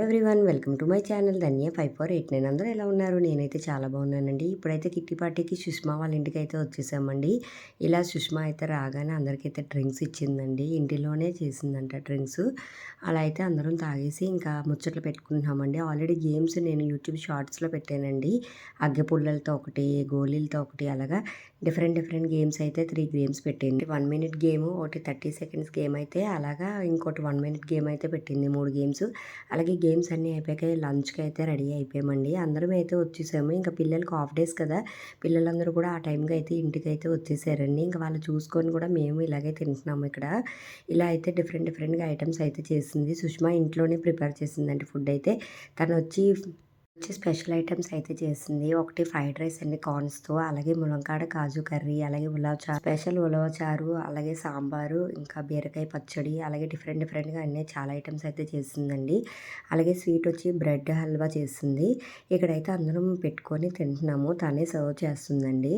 Everyone welcome to my channel Dhanya 5489 అందరూ ఎలా ఉన్నారు? నేనైతే చాలా బాగున్నానండి. ఇప్పుడైతే కిట్టి పార్టీకి సుష్మా వాళ్ళ ఇంటికి అయితే వచ్చేసామండి. ఇలా సుష్మా అయితే రాగానే అందరికైతే డ్రింక్స్ ఇచ్చిందండి. ఇంటిలోనే చేసిందంట డ్రింక్స్. అలా అయితే అందరం తాగేసి ఇంకా ముచ్చట్లు పెట్టుకుంటున్నామండి. ఆల్రెడీ గేమ్స్ నేను యూట్యూబ్ షార్ట్స్లో పెట్టానండి. అగ్గె పుల్లలతో ఒకటి, గోళీలతో ఒకటి, అలాగా డిఫరెంట్ గేమ్స్ అయితే 3 గేమ్స్ పెట్టింది. 1 మినిట్ గేమ్, ఒకటి 30 సెకండ్స్ గేమ్ అయితే, అలాగా ఇంకోటి 1 మినిట్ గేమ్ అయితే పెట్టింది. 3 గేమ్స్. అలాగే గేమ్స్ అన్నీ అయిపోయాక లంచ్కి అయితే రెడీ అయిపోయామండి. అందరం అయితే వచ్చేసాము. ఇంకా పిల్లలకి హాఫ్ డేస్ కదా, పిల్లలందరూ కూడా ఆ టైంకి అయితే ఇంటికి అయితే వచ్చేసారండి. ఇంకా వాళ్ళు చూసుకొని కూడా మేము ఇలాగే తింటున్నాము ఇక్కడ. ఇలా అయితే డిఫరెంట్గా ఐటమ్స్ అయితే చేసింది. సుష్మా ఇంట్లోనే ప్రిపేర్ చేసిందండి ఫుడ్ అయితే. తను వచ్చి స్పెషల్ ఐటమ్స్ అయితే చేసింది. ఒకటి ఫ్రైడ్ రైస్ అండి కార్న్స్‌తో, అలాగే ములంకాడ కాజు కర్రీ, అలాగే ఉలవ చారు, స్పెషల్ ఉలవ చారు, అలాగే సాంబారు, ఇంకా బీరకాయ పచ్చడి, అలాగే డిఫరెంట్గా అన్నీ చాలా ఐటమ్స్ అయితే చేసిందండి. అలాగే స్వీట్ వచ్చి బ్రెడ్ హల్వా చేసింది. ఇక్కడైతే అందరం పెట్టుకొని తింటున్నాము. తనే సర్వ్ చేస్తుందండి.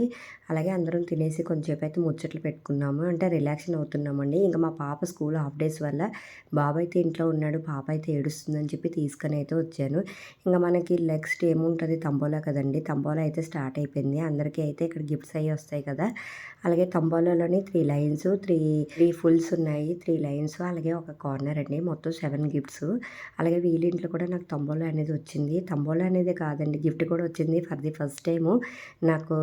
అలాగే అందరం తినేసి కొంచెంసేపు అయితే ముచ్చట్లు పెట్టుకున్నాము. అంటే రిలాక్షన్ అవుతున్నామండి. ఇంకా మా పాప స్కూల్ హాఫ్ డేస్ వల్ల బాబు అయితే ఇంట్లో ఉన్నాడు. పాప అయితే ఏడుస్తుందని చెప్పి తీసుకొని అయితే వచ్చాను. ఇంకా మనకి నెక్స్ట్ ఏముంటుంది, తంబోలా కదండి. తంబోలా అయితే స్టార్ట్ అయిపోయింది. అందరికీ అయితే ఇక్కడ గిఫ్ట్స్ అవి వస్తాయి కదా. అలాగే తంబోలాలోని 3 లైన్స్, 3 ఫుల్స్ ఉన్నాయి, 3 లైన్స్, అలాగే ఒక కార్నర్ అండి. మొత్తం 7 గిఫ్ట్స్. అలాగే వీళ్ళింట్లో కూడా నాకు తంబోలా అనేది వచ్చింది. తంబోలా అనేది కాదండి, గిఫ్ట్ కూడా వచ్చింది. ఫర్ ది ఫస్ట్ టైము నాకు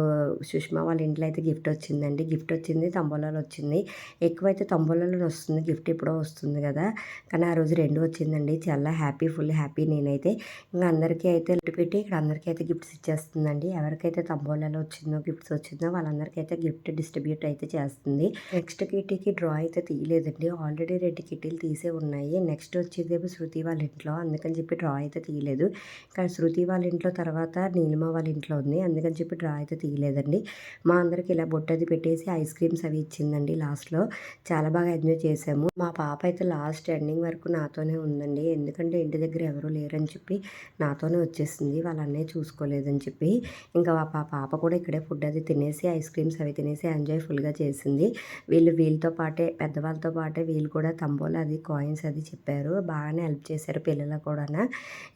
సుష్మా వాళ్ళ ఇంట్లో అయితే గిఫ్ట్ వచ్చిందండి. గిఫ్ట్ వచ్చింది, తంబోలాలు వచ్చింది. ఎక్కువైతే తంబోలాలో వస్తుంది, గిఫ్ట్ ఎప్పుడో వస్తుంది కదా. కానీ ఆ రోజు 2 వచ్చిందండి. చాలా హ్యాపీ, ఫుల్ హ్యాపీ నేనైతే. ఇంకా అందరికీ అయితే పెట్టి ఇక్కడ అందరికీ అయితే గిఫ్ట్స్ ఇచ్చేస్తుందండి. ఎవరికైతే తంబోలాలో వచ్చిందో, గిఫ్ట్స్ వచ్చిందో వాళ్ళందరికీ అయితే గిఫ్ట్ డిస్ట్రిబ్యూట్ అయితే చేస్తుంది. నెక్స్ట్ కిటీకి డ్రా అయితే తీయలేదండి. ఆల్రెడీ 2 కిటీలు తీసే ఉన్నాయి. నెక్స్ట్ వచ్చేదేమో శృతి వాళ్ళ ఇంట్లో, అందుకని చెప్పి డ్రా అయితే తీయలేదు. కానీ శృతి వాళ్ళ ఇంట్లో తర్వాత నీలిమ వాళ్ళ ఇంట్లో ఉంది, అందుకని చెప్పి డ్రా అయితే తీయలేదండి. మా అందరికి ఇలా బొట్టది పెట్టేసి ఐస్ క్రీమ్స్ అవి ఇచ్చిందండి లాస్ట్లో. చాలా బాగా ఎంజాయ్ చేసాము. మా పాప అయితే లాస్ట్ ఎండింగ్ వరకు నాతోనే ఉందండి. ఎందుకంటే ఇంటి దగ్గర ఎవరు లేరని చెప్పి నాతోనే వచ్చేసింది. వాళ్ళ అన్నయ్య చూసుకోలేదని చెప్పి. ఇంకా పాప కూడా ఇక్కడే ఫుడ్ అది తినేసి, ఐస్ క్రీమ్స్ అవి తినేసి ఎంజాయ్ ఫుల్గా చేసింది. వీళ్ళతో పాటే, పెద్దవాళ్ళతో పాటే వీళ్ళు కూడా తంబోలా అది కాయిన్స్ అది చెప్పారు. బాగానే హెల్ప్ చేశారు పిల్లలు కూడా.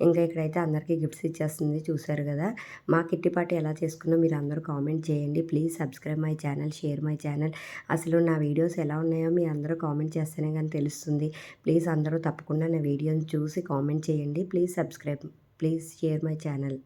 ఇంకా ఇక్కడైతే అందరికీ గిఫ్ట్స్ ఇచ్చేస్తుంది. చూశారు కదా. మా కిట్టి పార్టీ ఎలా చేసుకున్నా మీరు అందరూ కామెంట్ చేయండి. Please subscribe my channel, share my channel. అసలు నా వీడియోస్ ఎలా ఉన్నాయో మీ అందరూ కామెంట్ చేస్తేనే కానీ తెలుస్తుంది. ప్లీజ్ అందరూ తప్పకుండా నా వీడియోని చూసి కామెంట్ చేయండి. Please subscribe, please share my channel.